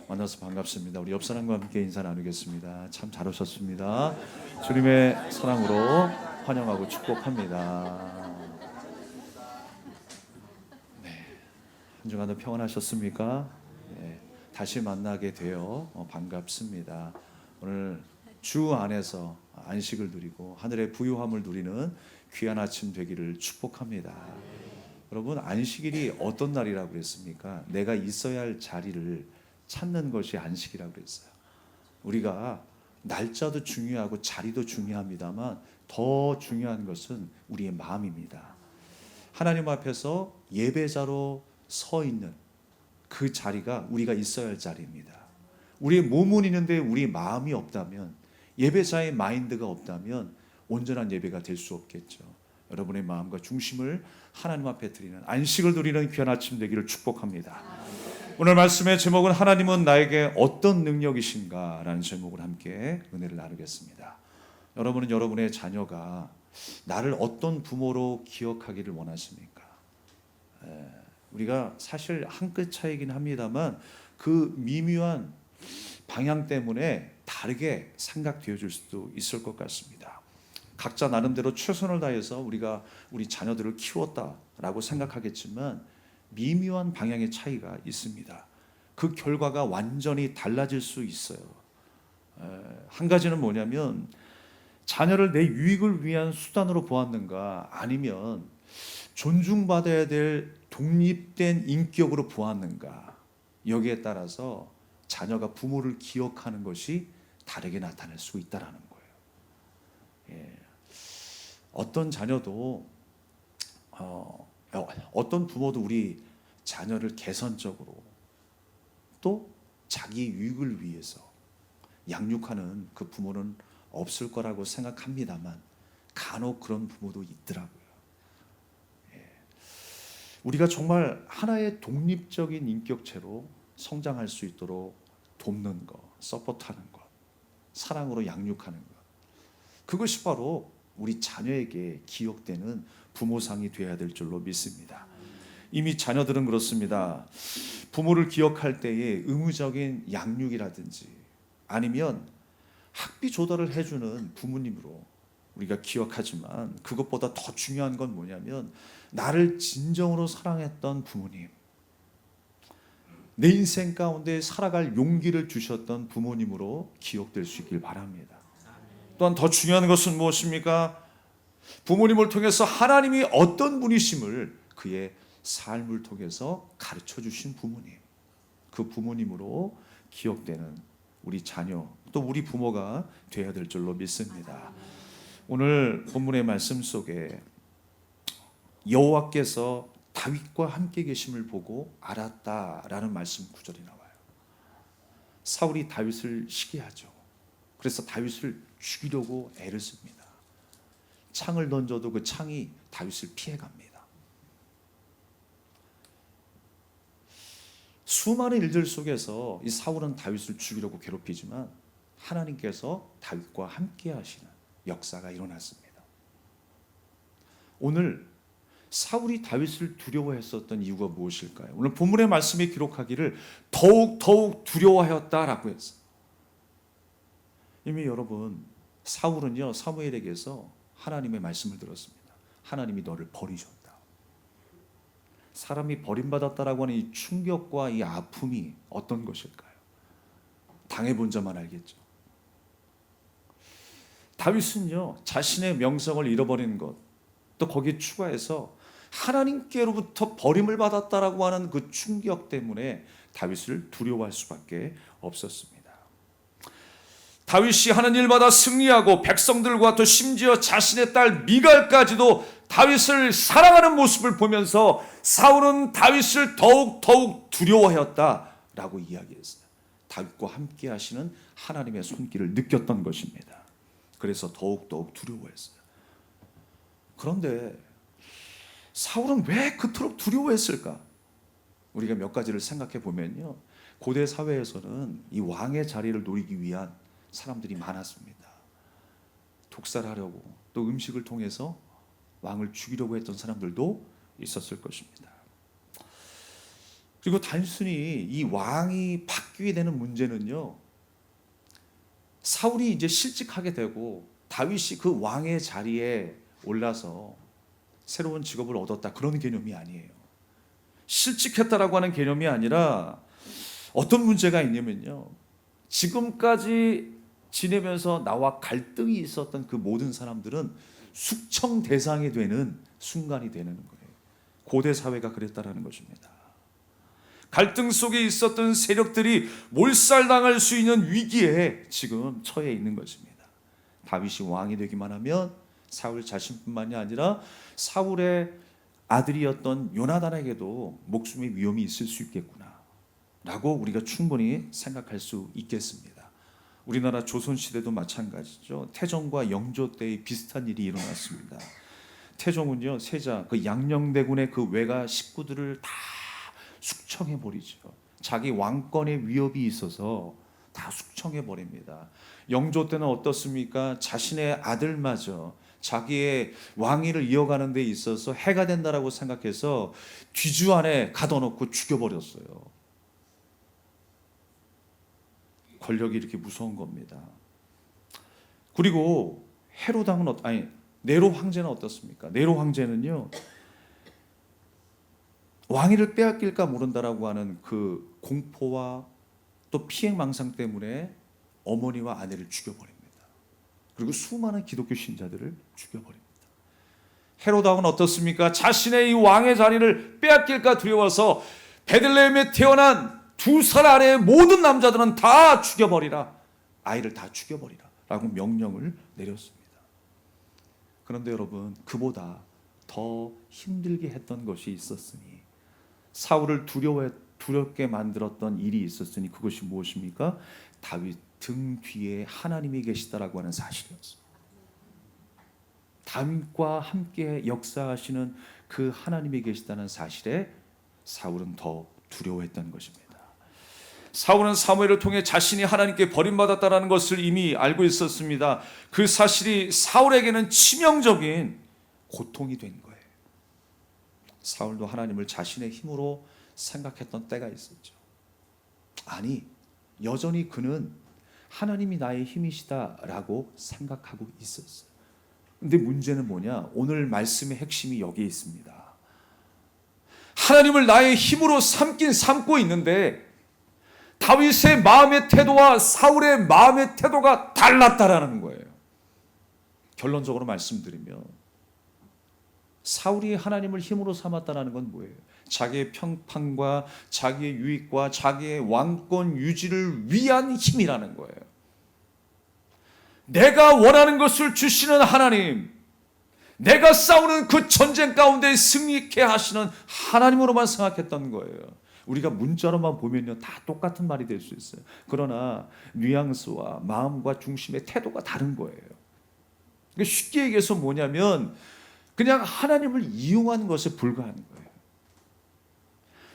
만나서 반갑습니다. 우리 옆 사람과 함께 인사 나누겠습니다. 참 잘 오셨습니다. 주님의 사랑으로 환영하고 축복합니다. 네, 한 주간도 평안하셨습니까? 네, 다시 만나게 되어 반갑습니다. 오늘 주 안에서 안식을 누리고 하늘의 부유함을 누리는 귀한 아침 되기를 축복합니다. 여러분, 안식일이 어떤 날이라고 그랬습니까? 내가 있어야 할 자리를 찾는 것이 안식이라고 그랬어요. 우리가 날짜도 중요하고 자리도 중요합니다만 더 중요한 것은 우리의 마음입니다. 하나님 앞에서 예배자로 서 있는 그 자리가 우리가 있어야 할 자리입니다. 우리의 몸은 있는데 우리 마음이 없다면, 예배자의 마인드가 없다면 온전한 예배가 될 수 없겠죠. 여러분의 마음과 중심을 하나님 앞에 드리는 안식을 누리는 귀한 아침 되기를 축복합니다. 오늘 말씀의 제목은 하나님은 나에게 어떤 능력이신가 라는 제목을 함께 은혜를 나누겠습니다. 여러분은 여러분의 자녀가 나를 어떤 부모로 기억하기를 원하십니까? 우리가 사실 한 끗 차이긴 합니다만 그 미묘한 방향 때문에 다르게 생각되어질 수도 있을 것 같습니다. 각자 나름대로 최선을 다해서 우리가 우리 자녀들을 키웠다라고 생각하겠지만 미묘한 방향의 차이가 있습니다. 그 결과가 완전히 달라질 수 있어요. 한 가지는 뭐냐면 자녀를 내 유익을 위한 수단으로 보았는가, 아니면 존중받아야 될 독립된 인격으로 보았는가, 여기에 따라서 자녀가 부모를 기억하는 것이 다르게 나타날 수 있다는 거예요. 어떤 자녀도 어떤 부모도 우리 자녀를 개선적으로 또 자기 유익을 위해서 양육하는 그 부모는 없을 거라고 생각합니다만 간혹 그런 부모도 있더라고요. 우리가 정말 하나의 독립적인 인격체로 성장할 수 있도록 돕는 것, 서포트하는 것, 사랑으로 양육하는 것, 그것이 바로 우리 자녀에게 기억되는 부모상이 되어야 될 줄로 믿습니다. 이미 자녀들은 그렇습니다. 부모를 기억할 때에 의무적인 양육이라든지 아니면 학비 조달을 해주는 부모님으로 우리가 기억하지만, 그것보다 더 중요한 건 뭐냐면 나를 진정으로 사랑했던 부모님, 내 인생 가운데 살아갈 용기를 주셨던 부모님으로 기억될 수 있길 바랍니다. 또한 더 중요한 것은 무엇입니까? 부모님을 통해서 하나님이 어떤 분이심을 그의 삶을 통해서 가르쳐 주신 부모님, 그 부모님으로 기억되는 우리 자녀, 또 우리 부모가 되어야 될 줄로 믿습니다. 오늘 본문의 말씀 속에 여호와께서 다윗과 함께 계심을 보고 알았다라는 말씀 구절이 나와요. 사울이 다윗을 시기하죠. 그래서 다윗을 죽이려고 애를 씁니다. 창을 던져도 그 창이 다윗을 피해갑니다. 수많은 일들 속에서 이 사울은 다윗을 죽이려고 괴롭히지만 하나님께서 다윗과 함께 하시는 역사가 일어났습니다. 오늘 사울이 다윗을 두려워했었던 이유가 무엇일까요? 오늘 본문의 말씀이 기록하기를 더욱 두려워하였다라고 했어요. 이미 여러분, 사울은요 사무엘에게서 하나님의 말씀을 들었습니다. 하나님이 너를 버리셨다. 사람이 버림받았다라고 하는 이 충격과 이 아픔이 어떤 것일까요? 당해본 자만 알겠죠. 다윗은요 자신의 명성을 잃어버리는 것, 또 거기에 추가해서 하나님께로부터 버림을 받았다라고 하는 그 충격 때문에 다윗을 두려워할 수밖에 없었습니다. 다윗이 하는 일마다 승리하고 백성들과 또 심지어 자신의 딸 미갈까지도 다윗을 사랑하는 모습을 보면서 사울은 다윗을 더욱 두려워하였다라고 이야기했어요. 다윗과 함께 하시는 하나님의 손길을 느꼈던 것입니다. 그래서 더욱 두려워했어요. 그런데 사울은 왜 그토록 두려워했을까? 우리가 몇 가지를 생각해 보면요, 고대 사회에서는 이 왕의 자리를 노리기 위한 사람들이 많았습니다. 독살하려고, 또 음식을 통해서 왕을 죽이려고 했던 사람들도 있었을 것입니다. 그리고 단순히 이 왕이 바뀌게 되는 문제는요, 사울이 이제 실직하게 되고 다윗이 그 왕의 자리에 올라서 새로운 직업을 얻었다, 그런 개념이 아니에요. 실직했다라고 하는 개념이 아니라 어떤 문제가 있냐면요, 지금까지 지내면서 나와 갈등이 있었던 그 모든 사람들은 숙청 대상이 되는 순간이 되는 거예요. 고대 사회가 그랬다라는 것입니다. 갈등 속에 있었던 세력들이 몰살당할 수 있는 위기에 지금 처해 있는 것입니다. 다윗이 왕이 되기만 하면 사울 자신뿐만이 아니라 사울의 아들이었던 요나단에게도 목숨의 위험이 있을 수 있겠구나 라고 우리가 충분히 생각할 수 있겠습니다. 우리나라 조선시대도 마찬가지죠. 태종과 영조 때의 비슷한 일이 일어났습니다. 태종은요, 세자 그 양녕대군의 그 외가 식구들을 다 숙청해 버리죠. 자기 왕권의 위협이 있어서 다 숙청해 버립니다. 영조 때는 어떻습니까? 자신의 아들마저 자기의 왕위를 이어가는 데 있어서 해가 된다라고 생각해서 뒤주 안에 가둬놓고 죽여버렸어요. 권력이 이렇게 무서운 겁니다. 그리고 헤로당은 네로 황제는 어떻습니까? 네로 황제는요, 왕위를 빼앗길까 모른다라고 하는 그 공포와 또 피해망상 때문에 어머니와 아내를 죽여버립니다. 그리고 수많은 기독교 신자들을 죽여버립니다. 헤로당은 어떻습니까? 자신의 이 왕의 자리를 빼앗길까 두려워서 베들레헴에 태어난 2살 아래의 모든 남자들은 다 죽여버리라, 아이를 다 죽여버리라 라고 명령을 내렸습니다. 그런데 여러분, 그보다 더 힘들게 했던 것이 있었으니, 사울을 두렵게 만들었던 일이 있었으니, 그것이 무엇입니까? 다윗 등 뒤에 하나님이 계시다라고 하는 사실이었어요. 다윗과 함께 역사하시는 그 하나님이 계시다는 사실에 사울은 더 두려워했던 것입니다. 사울은 사무엘을 통해 자신이 하나님께 버림받았다는 것을 이미 알고 있었습니다. 그 사실이 사울에게는 치명적인 고통이 된 거예요. 사울도 하나님을 자신의 힘으로 생각했던 때가 있었죠. 아니, 여전히 그는 하나님이 나의 힘이시다라고 생각하고 있었어요. 근데 문제는 뭐냐? 오늘 말씀의 핵심이 여기에 있습니다. 하나님을 나의 힘으로 삼긴 삼고 있는데 다윗의 마음의 태도와 사울의 마음의 태도가 달랐다라는 거예요. 결론적으로 말씀드리면 사울이 하나님을 힘으로 삼았다는 건 뭐예요? 자기의 평판과 자기의 유익과 자기의 왕권 유지를 위한 힘이라는 거예요. 내가 원하는 것을 주시는 하나님, 내가 싸우는 그 전쟁 가운데 승리케 하시는 하나님으로만 생각했던 거예요. 우리가 문자로만 보면요, 다 똑같은 말이 될 수 있어요. 그러나 뉘앙스와 마음과 중심의 태도가 다른 거예요. 쉽게 얘기해서 뭐냐면 그냥 하나님을 이용한 것에 불과한 거예요.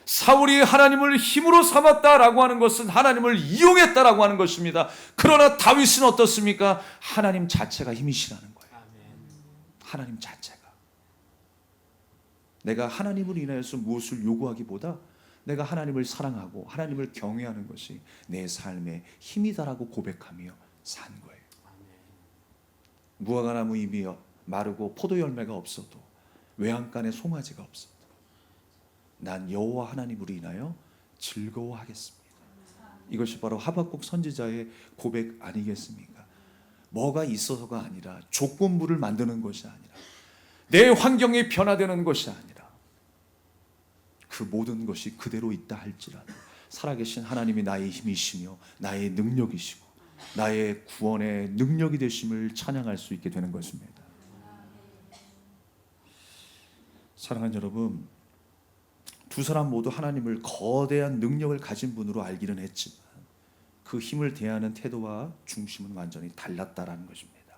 사울이 하나님을 힘으로 삼았다라고 하는 것은 하나님을 이용했다라고 하는 것입니다. 그러나 다윗은 어떻습니까? 하나님 자체가 힘이시라는 거예요. 하나님 자체가. 내가 하나님을 인하여서 무엇을 요구하기보다 내가 하나님을 사랑하고 하나님을 경외하는 것이 내 삶의 힘이다라고 고백하며 산 거예요. 무화과나무 잎이 마르고 포도 열매가 없어도 외양간에 송아지가 없어도 난 여호와 하나님으로 인하여 즐거워하겠습니다. 이것이 바로 하박국 선지자의 고백 아니겠습니까? 뭐가 있어서가 아니라 조건부를 만드는 것이 아니라 내 환경이 변화되는 것이 아니라 그 모든 것이 그대로 있다 할지라도 살아계신 하나님이 나의 힘이시며 나의 능력이시고 나의 구원의 능력이 되심을 찬양할 수 있게 되는 것입니다. 사랑하는 여러분, 두 사람 모두 하나님을 거대한 능력을 가진 분으로 알기는 했지만 그 힘을 대하는 태도와 중심은 완전히 달랐다라는 것입니다.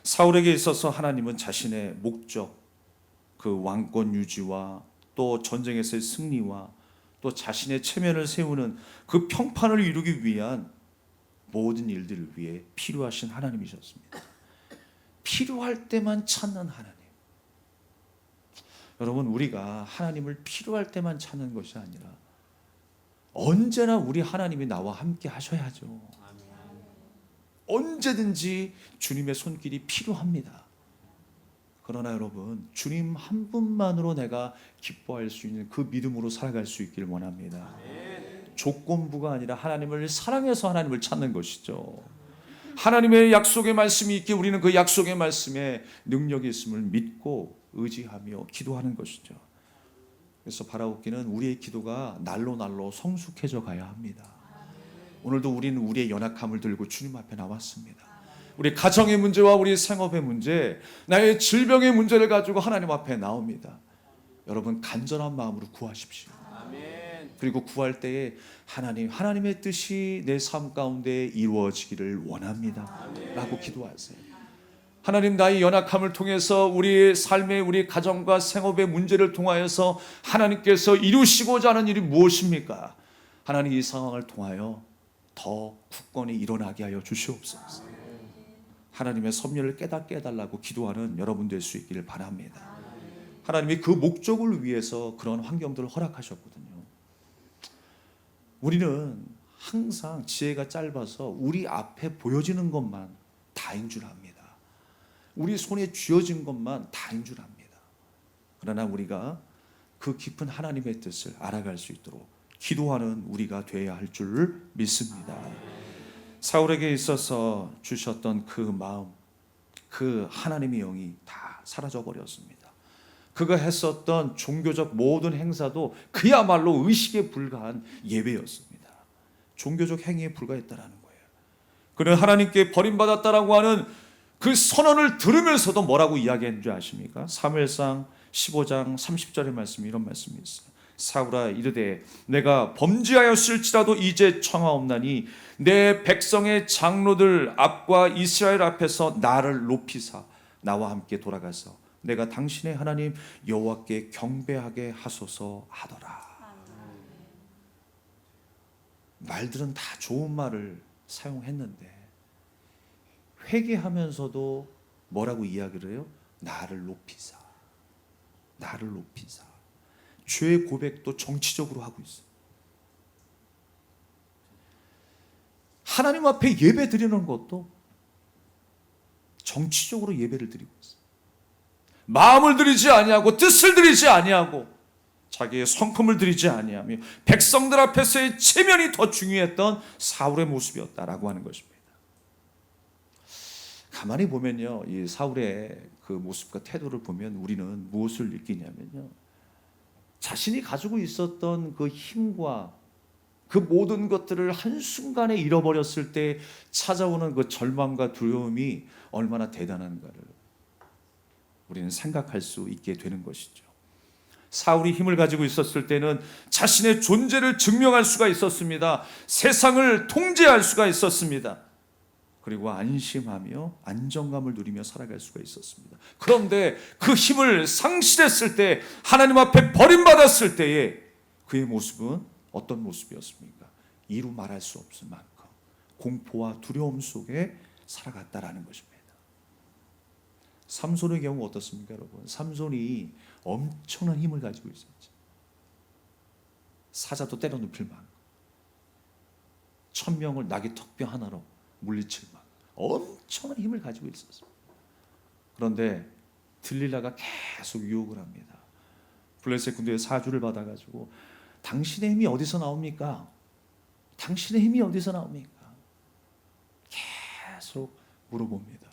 사울에게 있어서 하나님은 자신의 목적, 그 왕권 유지와 또 전쟁에서의 승리와 또 자신의 체면을 세우는 그 평판을 이루기 위한 모든 일들을 위해 필요하신 하나님이셨습니다. 필요할 때만 찾는 하나님. 여러분, 우리가 하나님을 필요할 때만 찾는 것이 아니라 언제나 우리 하나님이 나와 함께 하셔야죠. 언제든지 주님의 손길이 필요합니다. 그러나 여러분, 주님 한 분만으로 내가 기뻐할 수 있는 그 믿음으로 살아갈 수 있길 원합니다. 조건부가 아니라 하나님을 사랑해서 하나님을 찾는 것이죠. 하나님의 약속의 말씀이 있기에 우리는 그 약속의 말씀에 능력이 있음을 믿고 의지하며 기도하는 것이죠. 그래서 바라옵기는 우리의 기도가 날로 날로 성숙해져 가야 합니다. 오늘도 우리는 우리의 연약함을 들고 주님 앞에 나왔습니다. 우리 가정의 문제와 우리 생업의 문제, 나의 질병의 문제를 가지고 하나님 앞에 나옵니다. 여러분, 간절한 마음으로 구하십시오. 그리고 구할 때에 하나님의 뜻이 내 삶 가운데 이루어지기를 원합니다 라고 기도하세요. 하나님, 나의 연약함을 통해서 우리 삶의 우리 가정과 생업의 문제를 통하여서 하나님께서 이루시고자 하는 일이 무엇입니까? 하나님, 이 상황을 통하여 더 굳건히 일어나게 하여 주시옵소서. 하나님의 섭리를 깨닫게 해달라고 기도하는 여러분 될 수 있기를 바랍니다. 하나님이 그 목적을 위해서 그런 환경들을 허락하셨거든요. 우리는 항상 지혜가 짧아서 우리 앞에 보여지는 것만 다인 줄 압니다. 우리 손에 쥐어진 것만 다인 줄 압니다. 그러나 우리가 그 깊은 하나님의 뜻을 알아갈 수 있도록 기도하는 우리가 되어야 할 줄 믿습니다. 사울에게 있어서 주셨던 그 마음, 그 하나님의 영이 다 사라져 버렸습니다. 그가 했었던 종교적 모든 행사도 그야말로 의식에 불과한 예배였습니다. 종교적 행위에 불과했다라는 거예요. 그는 하나님께 버림받았다라고 하는 그 선언을 들으면서도 뭐라고 이야기했는 줄 아십니까? 사무엘상 15장 30절의 말씀이 이런 말씀이 있어요. 사울아 이르되 내가 범죄하였을지라도 이제 청하옵나니 내 백성의 장로들 앞과 이스라엘 앞에서 나를 높이사 나와 함께 돌아가서 내가 당신의 하나님 여호와께 경배하게 하소서 하더라. 말들은 다 좋은 말을 사용했는데 회개하면서도 뭐라고 이야기를 해요? 나를 높이사, 나를 높이사. 죄의 고백도 정치적으로 하고 있어요. 하나님 앞에 예배 드리는 것도 정치적으로 예배를 드리고 있어요. 마음을 드리지 아니하고 뜻을 드리지 아니하고 자기의 성품을 드리지 아니하며 백성들 앞에서의 체면이 더 중요했던 사울의 모습이었다라고 하는 것입니다. 가만히 보면요, 이 사울의 그 모습과 태도를 보면 우리는 무엇을 느끼냐면요, 자신이 가지고 있었던 그 힘과 그 모든 것들을 한순간에 잃어버렸을 때 찾아오는 그 절망과 두려움이 얼마나 대단한가를 우리는 생각할 수 있게 되는 것이죠. 사울이 힘을 가지고 있었을 때는 자신의 존재를 증명할 수가 있었습니다. 세상을 통제할 수가 있었습니다. 그리고 안심하며 안정감을 누리며 살아갈 수가 있었습니다. 그런데 그 힘을 상실했을 때, 하나님 앞에 버림받았을 때에 그의 모습은 어떤 모습이었습니까? 이루 말할 수 없을 만큼 공포와 두려움 속에 살아갔다라는 것입니다. 삼손의 경우 어떻습니까, 여러분? 삼손이 엄청난 힘을 가지고 있었죠. 사자도 때려 눕힐 만큼, 1000명을 나귀 턱뼈 하나로 물리칠 만큼 엄청난 힘을 가지고 있었습니다. 그런데 들릴라가 계속 유혹을 합니다. 블레셋 군대의 사주를 받아가지고 당신의 힘이 어디서 나옵니까? 당신의 힘이 어디서 나옵니까? 계속 물어봅니다.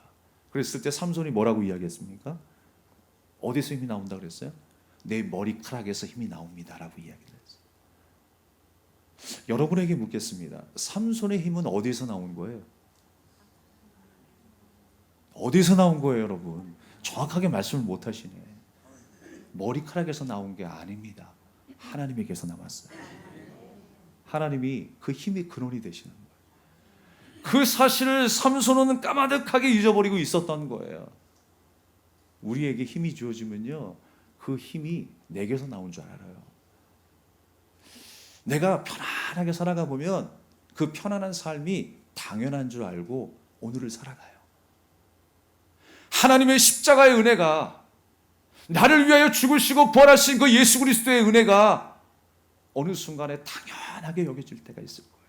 그랬을 때 삼손이 뭐라고 이야기했습니까? 어디서 힘이 나온다 그랬어요? 내 머리카락에서 힘이 나옵니다라고 이야기를 했어요. 여러분에게 묻겠습니다. 삼손의 힘은 어디서 나온 거예요? 어디서 나온 거예요, 여러분? 정확하게 말씀을 못 하시네. 머리카락에서 나온 게 아닙니다. 하나님에게서 나왔어요. 하나님이 그 힘의 근원이 되시는 거예요. 그 사실을 삼손은 까마득하게 잊어버리고 있었던 거예요. 우리에게 힘이 주어지면요, 그 힘이 내게서 나온 줄 알아요. 내가 편안하게 살아가 보면 그 편안한 삶이 당연한 줄 알고 오늘을 살아가요. 하나님의 십자가의 은혜가, 나를 위하여 죽으시고 부활하신 그 예수 그리스도의 은혜가 어느 순간에 당연하게 여겨질 때가 있을 거예요.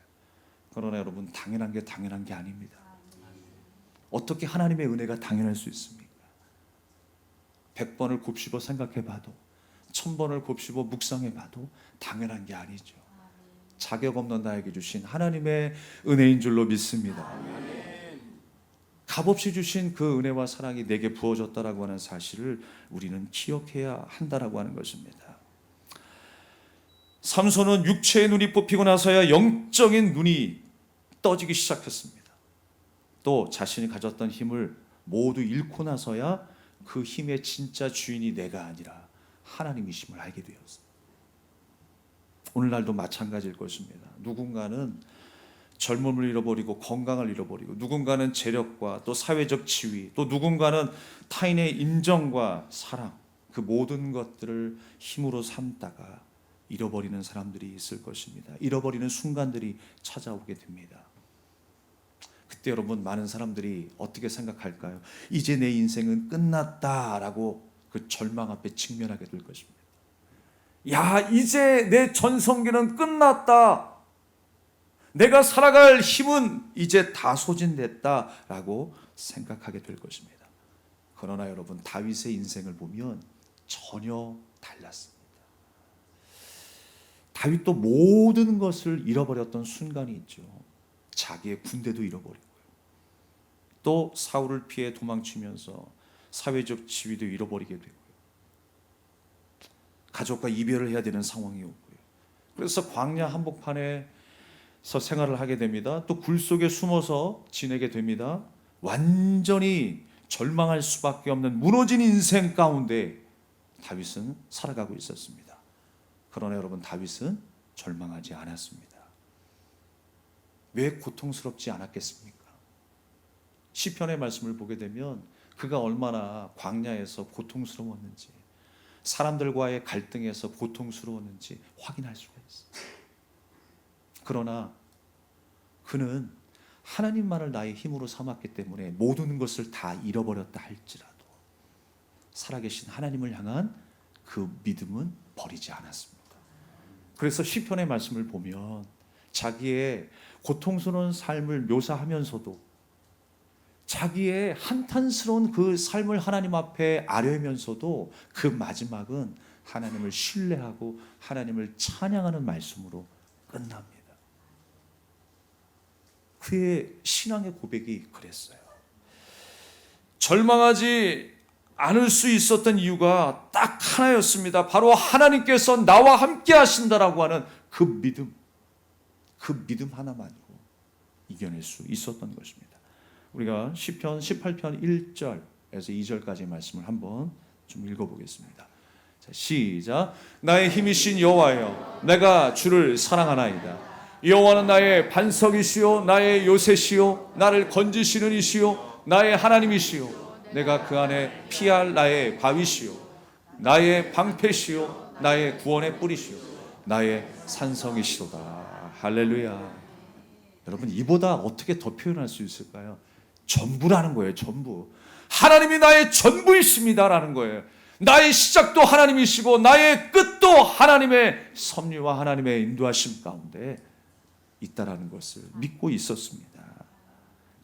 그러나 여러분, 당연한 게 아닙니다. 어떻게 하나님의 은혜가 당연할 수 있습니까? 100번을 곱씹어 생각해봐도 1000번을 곱씹어 묵상해봐도 당연한 게 아니죠. 자격 없는 나에게 주신 하나님의 은혜인 줄로 믿습니다. 값없이 주신 그 은혜와 사랑이 내게 부어졌다라고 하는 사실을 우리는 기억해야 한다라고 하는 것입니다. 삼손은 육체의 눈이 뽑히고 나서야 영적인 눈이 떠지기 시작했습니다. 또 자신이 가졌던 힘을 모두 잃고 나서야 그 힘의 진짜 주인이 내가 아니라 하나님이심을 알게 되었습니다. 오늘날도 마찬가지일 것입니다. 누군가는 젊음을 잃어버리고 건강을 잃어버리고, 누군가는 재력과 또 사회적 지위, 또 누군가는 타인의 인정과 사랑, 그 모든 것들을 힘으로 삼다가 잃어버리는 사람들이 있을 것입니다. 잃어버리는 순간들이 찾아오게 됩니다. 그때 여러분, 많은 사람들이 어떻게 생각할까요? 이제 내 인생은 끝났다라고 그 절망 앞에 직면하게 될 것입니다. 야, 이제 내 전성기는 끝났다. 내가 살아갈 힘은 이제 다 소진됐다라고 생각하게 될 것입니다. 그러나 여러분, 다윗의 인생을 보면 전혀 달랐습니다. 다윗도 모든 것을 잃어버렸던 순간이 있죠. 자기의 군대도 잃어버리고요. 또 사울을 피해 도망치면서 사회적 지위도 잃어버리게 되고요. 가족과 이별을 해야 되는 상황이 오고요. 그래서 광야 한복판에서 생활을 하게 됩니다. 또 굴 속에 숨어서 지내게 됩니다. 완전히 절망할 수밖에 없는 무너진 인생 가운데 다윗은 살아가고 있었습니다. 그러나 여러분, 다윗은 절망하지 않았습니다. 왜 고통스럽지 않았겠습니까? 시편의 말씀을 보게 되면 그가 얼마나 광야에서 고통스러웠는지, 사람들과의 갈등에서 고통스러웠는지 확인할 수가 있어요. 그러나 그는 하나님만을 나의 힘으로 삼았기 때문에 모든 것을 다 잃어버렸다 할지라도 살아계신 하나님을 향한 그 믿음은 버리지 않았습니다. 그래서 시편의 말씀을 보면 자기의 고통스러운 삶을 묘사하면서도 자기의 한탄스러운 그 삶을 하나님 앞에 아뢰면서도 그 마지막은 하나님을 신뢰하고 하나님을 찬양하는 말씀으로 끝납니다. 그의 신앙의 고백이 그랬어요. 절망하지 않을 수 있었던 이유가 딱 하나였습니다. 바로 하나님께서 나와 함께 하신다라고 하는 그 믿음 하나만으로 이겨낼 수 있었던 것입니다. 우리가 시편 18편 1절에서 2절까지 말씀을 한번 좀 읽어보겠습니다. 자, 시작. 나의 힘이신 여호와여, 내가 주를 사랑하나이다. 여호와는 나의 반석이시요 나의 요새시요 나를 건지시는 이시요 나의 하나님이시요 내가 그 안에 피할 나의 바위시요 나의 방패시요 나의 구원의 뿌리시요 나의 산성이시로다. 할렐루야. 여러분, 이보다 어떻게 더 표현할 수 있을까요? 전부라는 거예요. 전부. 하나님이 나의 전부이십니다라는 거예요. 나의 시작도 하나님이시고 나의 끝도 하나님의 섭리와 하나님의 인도하심 가운데 있다라는 것을 믿고 있었습니다.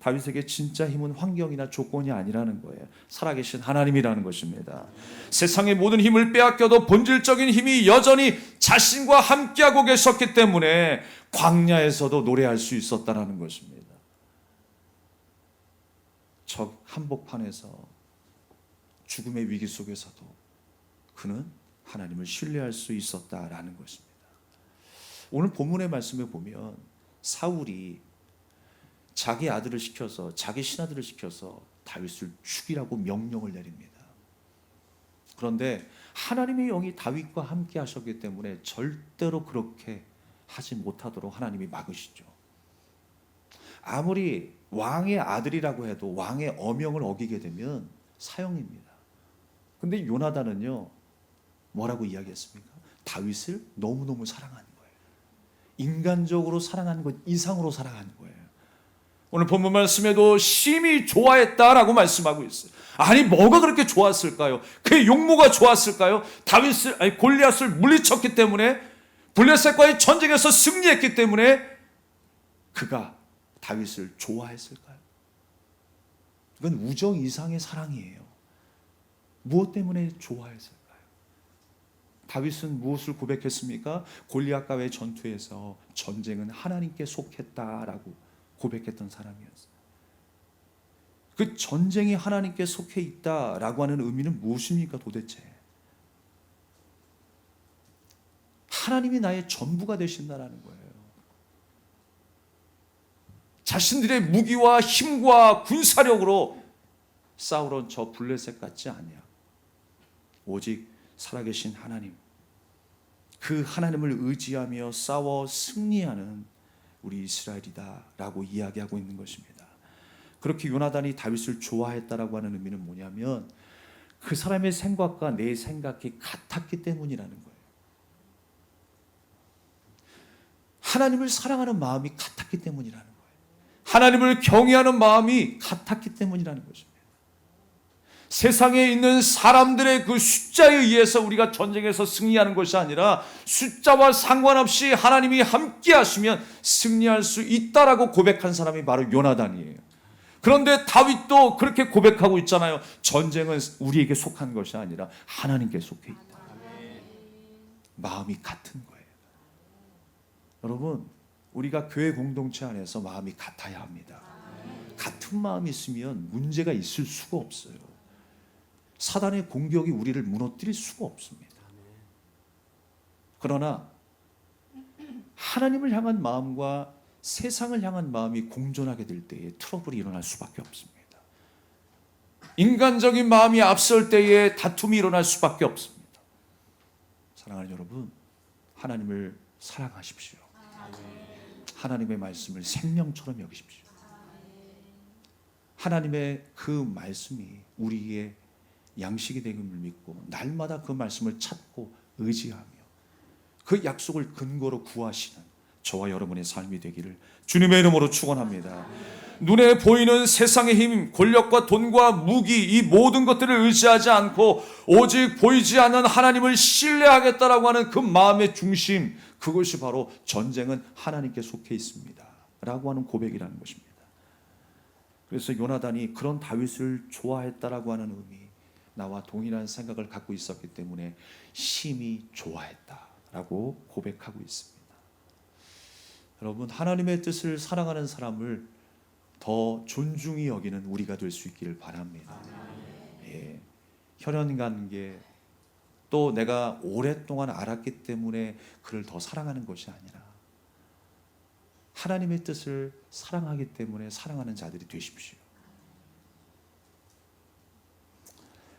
다윗에게 진짜 힘은 환경이나 조건이 아니라는 거예요. 살아계신 하나님이라는 것입니다. 세상의 모든 힘을 빼앗겨도 본질적인 힘이 여전히 자신과 함께하고 계셨기 때문에 광야에서도 노래할 수 있었다는 것입니다. 적 한복판에서 죽음의 위기 속에서도 그는 하나님을 신뢰할 수 있었다라는 것입니다. 오늘 본문의 말씀에 보면 사울이 자기 아들을 시켜서, 자기 신하들을 시켜서 다윗을 죽이라고 명령을 내립니다. 그런데 하나님의 영이 다윗과 함께 하셨기 때문에 절대로 그렇게 하지 못하도록 하나님이 막으시죠. 아무리 왕의 아들이라고 해도 왕의 어명을 어기게 되면 사형입니다. 근데 요나단은요, 뭐라고 이야기했습니까? 다윗을 너무너무 사랑하는 거예요. 인간적으로 사랑하는 것 이상으로 사랑하는 거예요. 오늘 본문 말씀에도 심히 좋아했다라고 말씀하고 있어요. 아니, 뭐가 그렇게 좋았을까요? 그의 용모가 좋았을까요? 골리앗을 물리쳤기 때문에 블레셋과의 전쟁에서 승리했기 때문에 그가 다윗을 좋아했을까요? 이건 우정 이상의 사랑이에요. 무엇 때문에 좋아했을까요? 다윗은 무엇을 고백했습니까? 골리앗과의 전투에서 전쟁은 하나님께 속했다라고 고백했던 사람이었어요. 그 전쟁이 하나님께 속해 있다라고 하는 의미는 무엇입니까 도대체? 하나님이 나의 전부가 되신다라는 거예요. 자신들의 무기와 힘과 군사력으로 싸우러 저 블레셋 같지 않냐. 오직 살아계신 하나님, 그 하나님을 의지하며 싸워 승리하는 우리 이스라엘이다라고 이야기하고 있는 것입니다. 그렇게 요나단이 다윗을 좋아했다라고 하는 의미는 뭐냐면 그 사람의 생각과 내 생각이 같았기 때문이라는 거예요. 하나님을 사랑하는 마음이 같았기 때문이라는 거예요. 하나님을 경외하는 마음이 같았기 때문이라는 것입니다. 세상에 있는 사람들의 그 숫자에 의해서 우리가 전쟁에서 승리하는 것이 아니라 숫자와 상관없이 하나님이 함께 하시면 승리할 수 있다라고 고백한 사람이 바로 요나단이에요. 그런데 다윗도 그렇게 고백하고 있잖아요. 전쟁은 우리에게 속한 것이 아니라 하나님께 속해 있다. 마음이 같은 거예요. 여러분, 우리가 교회 공동체 안에서 마음이 같아야 합니다. 같은 마음이 있으면 문제가 있을 수가 없어요. 사단의 공격이 우리를 무너뜨릴 수가 없습니다. 그러나 하나님을 향한 마음과 세상을 향한 마음이 공존하게 될 때에 트러블이 일어날 수밖에 없습니다. 인간적인 마음이 앞설 때에 다툼이 일어날 수밖에 없습니다. 사랑하는 여러분, 하나님을 사랑하십시오. 하나님의 말씀을 생명처럼 여기십시오. 하나님의 그 말씀이 우리의 양식이 되음을 믿고 날마다 그 말씀을 찾고 의지하며 그 약속을 근거로 구하시는 저와 여러분의 삶이 되기를 주님의 이름으로 축원합니다. 눈에 보이는 세상의 힘, 권력과 돈과 무기, 이 모든 것들을 의지하지 않고 오직 보이지 않는 하나님을 신뢰하겠다라고 하는 그 마음의 중심, 그것이 바로 전쟁은 하나님께 속해 있습니다 라고 하는 고백이라는 것입니다. 그래서 요나단이 그런 다윗을 좋아했다라고 하는 의미, 나와 동일한 생각을 갖고 있었기 때문에 심히 좋아했다라고 고백하고 있습니다. 여러분, 하나님의 뜻을 사랑하는 사람을 더 존중히 여기는 우리가 될 수 있기를 바랍니다. 예, 혈연관계, 또 내가 오랫동안 알았기 때문에 그를 더 사랑하는 것이 아니라 하나님의 뜻을 사랑하기 때문에 사랑하는 자들이 되십시오.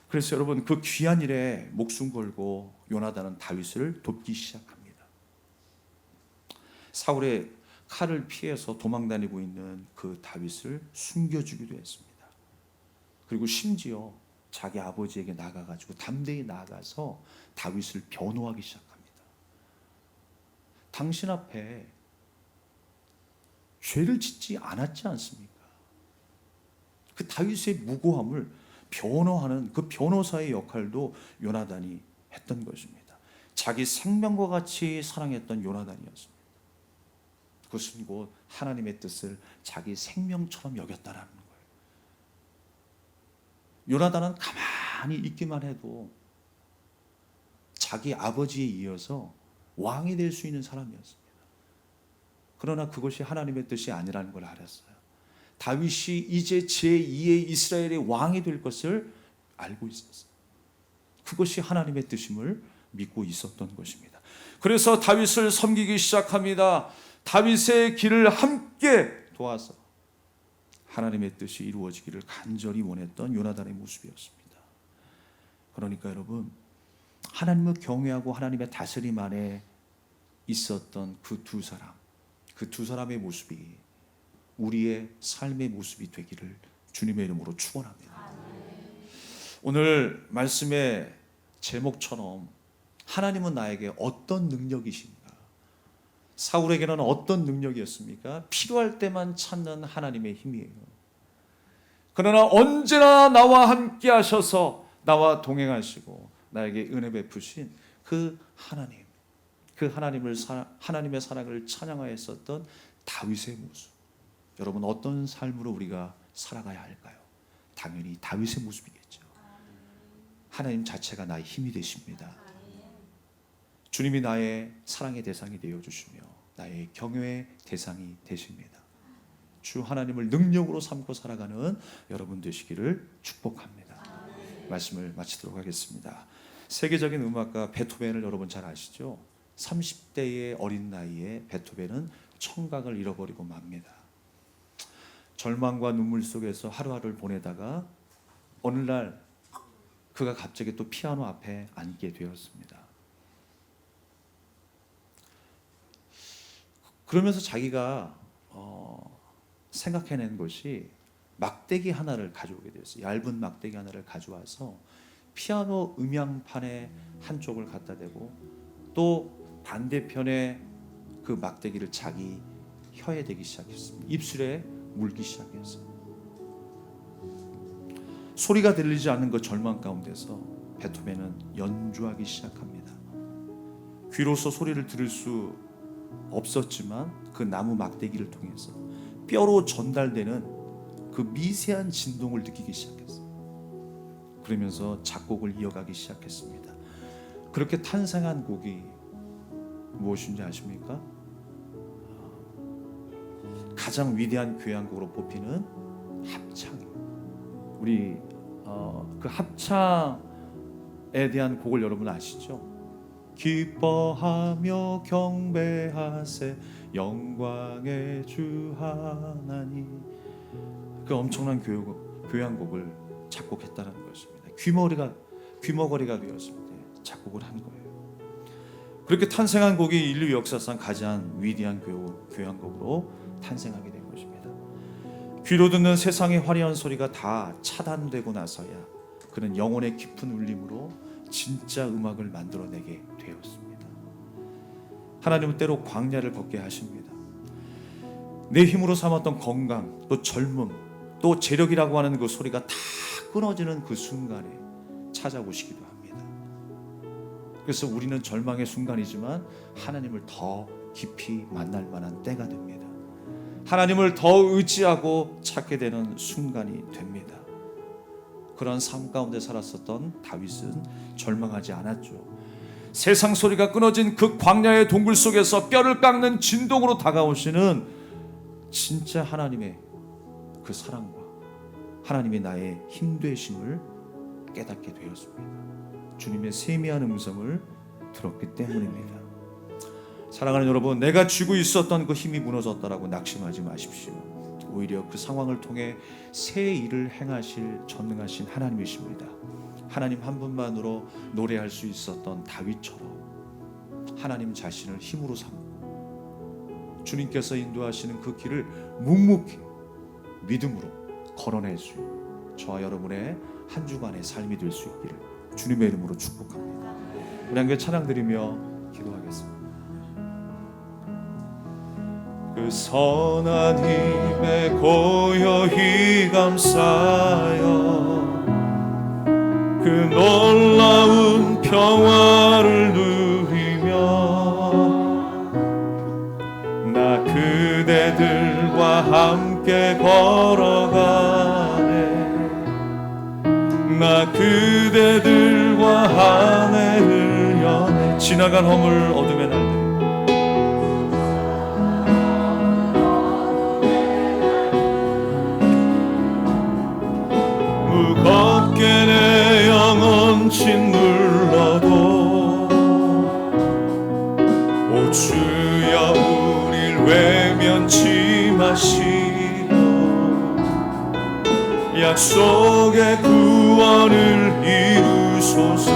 그래서 여러분, 그 귀한 일에 목숨 걸고 요나단은 다윗을 돕기 시작합니다. 사울의 칼을 피해서 도망다니고 있는 그 다윗을 숨겨주기도 했습니다. 그리고 심지어 자기 아버지에게 나가가지고 담대히 나가서 다윗을 변호하기 시작합니다. 당신 앞에 죄를 짓지 않았지 않습니까? 그 다윗의 무고함을 변호하는 그 변호사의 역할도 요나단이 했던 것입니다. 자기 생명과 같이 사랑했던 요나단이었습니다. 그것은 곧 하나님의 뜻을 자기 생명처럼 여겼다라는 거예요. 요나단은 가만히 있기만 해도 자기 아버지에 이어서 왕이 될 수 있는 사람이었습니다. 그러나 그것이 하나님의 뜻이 아니라는 걸 알았어요. 다윗이 이제 제2의 이스라엘의 왕이 될 것을 알고 있었어요. 그것이 하나님의 뜻임을 믿고 있었던 것입니다. 그래서 다윗을 섬기기 시작합니다. 다윗의 길을 함께 도와서 하나님의 뜻이 이루어지기를 간절히 원했던 요나단의 모습이었습니다. 그러니까 여러분, 하나님을 경외하고 하나님의 다스림 안에 있었던 그 두 사람의 모습이 우리의 삶의 모습이 되기를 주님의 이름으로 축원합니다. 오늘 말씀의 제목처럼 하나님은 나에게 어떤 능력이신가? 사울에게는 어떤 능력이었습니까? 필요할 때만 찾는 하나님의 힘이에요. 그러나 언제나 나와 함께 하셔서 나와 동행하시고 나에게 은혜 베푸신 그 하나님, 그 하나님의 사랑을 찬양하였었던 다윗의 모습. 여러분, 어떤 삶으로 우리가 살아가야 할까요? 당연히 다윗의 모습이겠죠. 하나님 자체가 나의 힘이 되십니다. 주님이 나의 사랑의 대상이 되어주시며 나의 경외의 대상이 되십니다. 주 하나님을 능력으로 삼고 살아가는 여러분 되시기를 축복합니다. 말씀을 마치도록 하겠습니다. 세계적인 음악가 베토벤을 여러분 잘 아시죠? 30대의 어린 나이에 베토벤은 청각을 잃어버리고 맙니다. 절망과 눈물 속에서 하루하루를 보내다가 어느 날 그가 갑자기 또 피아노 앞에 앉게 되었습니다. 그러면서 자기가 생각해낸 것이 막대기 하나를 가져오게 되었어요. 얇은 막대기 하나를 가져와서 피아노 음향판에 한쪽을 갖다 대고 또 반대편에 그 막대기를 자기 혀에 대기 시작했습니다. 입술에 물기 시작했어요. 소리가 들리지 않는 그 절망 가운데서 베토벤은 연주하기 시작합니다. 귀로서 소리를 들을 수 없었지만 그 나무 막대기를 통해서 뼈로 전달되는 그 미세한 진동을 느끼기 시작했어요. 그러면서 작곡을 이어가기 시작했습니다. 그렇게 탄생한 곡이 무엇인지 아십니까? 가장 위대한 교향곡으로 뽑히는 합창이에요. 우리 그 합창에 대한 곡을 여러분 아시죠? 기뻐하며 경배하세 영광의 주 하나님. 그 엄청난 교향곡을 작곡했다는 것입니다. 귀머거리가 되었습니다. 작곡을 한 거예요. 그렇게 탄생한 곡이 인류 역사상 가장 위대한 교향곡으로 탄생하게 된 것입니다. 귀로 듣는 세상의 화려한 소리가 다 차단되고 나서야 그는 영혼의 깊은 울림으로 진짜 음악을 만들어내게 되었습니다. 하나님은 때로 광야를 걷게 하십니다. 내 힘으로 삼았던 건강, 또 젊음, 또 재력이라고 하는 그 소리가 다 끊어지는 그 순간에 찾아오시기도 합니다. 그래서 우리는 절망의 순간이지만 하나님을 더 깊이 만날 만한 때가 됩니다. 하나님을 더 의지하고 찾게 되는 순간이 됩니다. 그런 삶 가운데 살았었던 다윗은 절망하지 않았죠. 세상 소리가 끊어진 그 광야의 동굴 속에서 뼈를 깎는 진동으로 다가오시는 진짜 하나님의 그 사랑과 하나님이 나의 힘 되심을 깨닫게 되었습니다. 주님의 세미한 음성을 들었기 때문입니다. 사랑하는 여러분, 내가 쥐고 있었던 그 힘이 무너졌다라고 낙심하지 마십시오. 오히려 그 상황을 통해 새 일을 행하실 전능하신 하나님이십니다. 하나님 한 분만으로 노래할 수 있었던 다윗처럼 하나님 자신을 힘으로 삼고 주님께서 인도하시는 그 길을 묵묵히 믿음으로 걸어낼 수 있는 저와 여러분의 한 주간의 삶이 될 수 있기를 주님의 이름으로 축복합니다. 우리 함께 찬양 드리며 기도하겠습니다. 그 선한 힘에 고요히 감사하여 그 놀라운 평화를 누리며 나 그대들과 함께 걸어가네. 나 그대들과 한 해를 여네. 지나간 허물 어둠의 날들 무겁게 내 영혼 짓눌러도 오 주여 우릴 외면치 마시고 약속의 구원을 이루소서.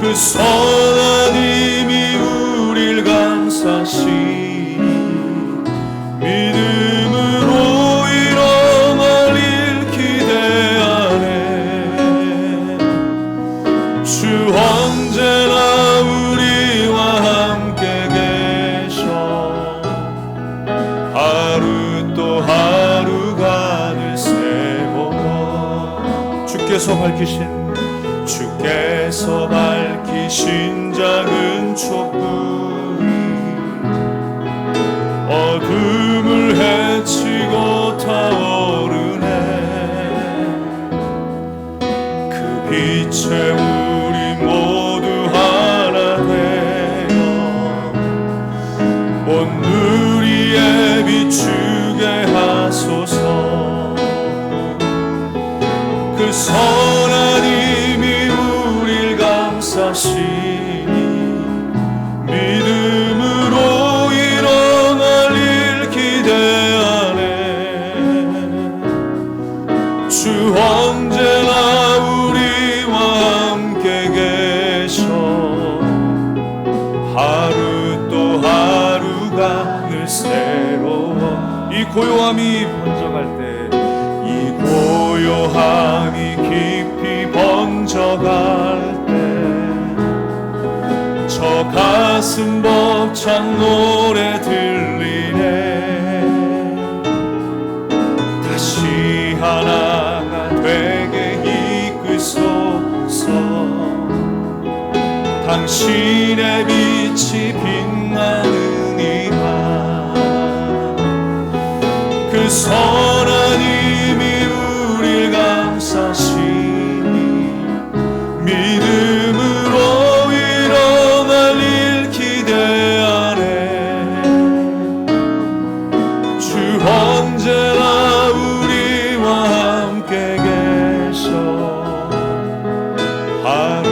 그 선한 힘이 우릴 감싸시니 믿음으로 일어날 기대하네. 주 언제나 우리와 함께 계셔 하루 또 하루가 늘 세워 주께서 밝히신 내리신 작은 촛불이 어둠을 헤치고 타오르네. 그 빛에 우리 모두 하나 되어 온 누리에 비추게 하소서. 그 선한 힘이 우릴 감싸시니 믿음으로 일어날 일 기대하네. 주 언제나 우리와 함께 계셔. 하루 또 하루가 늘 새로워. 이 고요함이 번져갈 때, 이 고요함이 깊이 번져갈 때 저 가슴 벅찬 노래 들리네. 다시 하나가 되게 이끄소서. 당신의 빛이 빛나는 이밤 그 선한 힘이 우릴 감싸시니 믿음으로 일어날 일 기대하네. 주 언제나 우리와 함께 계셔. 하루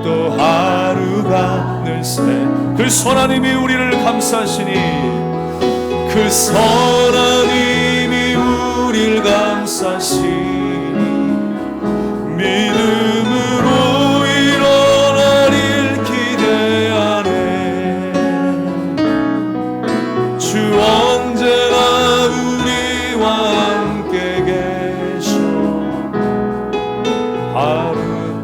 또 하루가 늘 새. 그 선한 힘이 우리를 감싸시니 그 선한 힘이 우릴 감싸시니 믿음으로 일어날 일 기대하네. 주 언제나 우리와 함께 계셔. 하루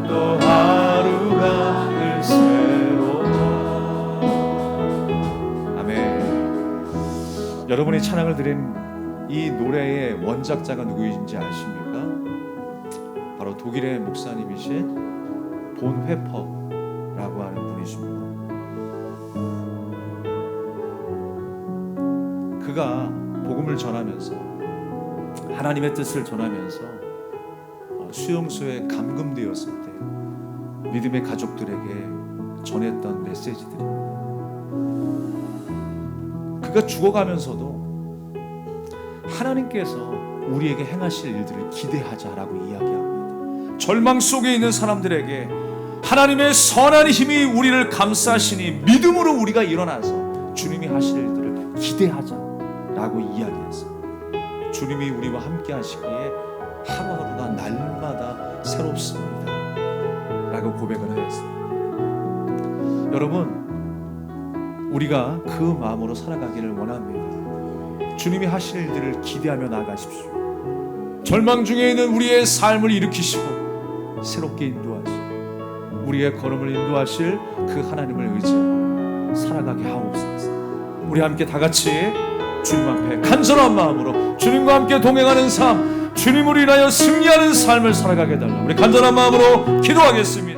또 하루가 늘 새로워. 아멘. 여러분이 찬양을 드린 이 노래의 원작자가 누구인지 아십니까? 바로 독일의 목사님이신 본 회퍼라고 하는 분이십니다. 그가 복음을 전하면서 하나님의 뜻을 전하면서 수용소에 감금되었을 때 믿음의 가족들에게 전했던 메시지들입니다. 그가 죽어가면서도 하나님께서 우리에게 행하실 일들을 기대하자라고 이야기합니다. 절망 속에 있는 사람들에게 하나님의 선한 힘이 우리를 감싸시니 믿음으로 우리가 일어나서 주님이 하실 일들을 기대하자라고 이야기했어요. 주님이 우리와 함께 하시기에 하루하루가 날마다 새롭습니다 라고 고백을 하였습니다. 여러분, 우리가 그 마음으로 살아가기를 원합니다. 주님이 하실 일들을 기대하며 나아가십시오. 절망 중에 있는 우리의 삶을 일으키시고 새롭게 인도하시고 우리의 걸음을 인도하실 그 하나님을 의지하고 살아가게 하옵소서. 우리 함께 다 같이 주님 앞에 간절한 마음으로 주님과 함께 동행하는 삶, 주님으로 인하여 승리하는 삶을 살아가게 해달라. 우리 간절한 마음으로 기도하겠습니다.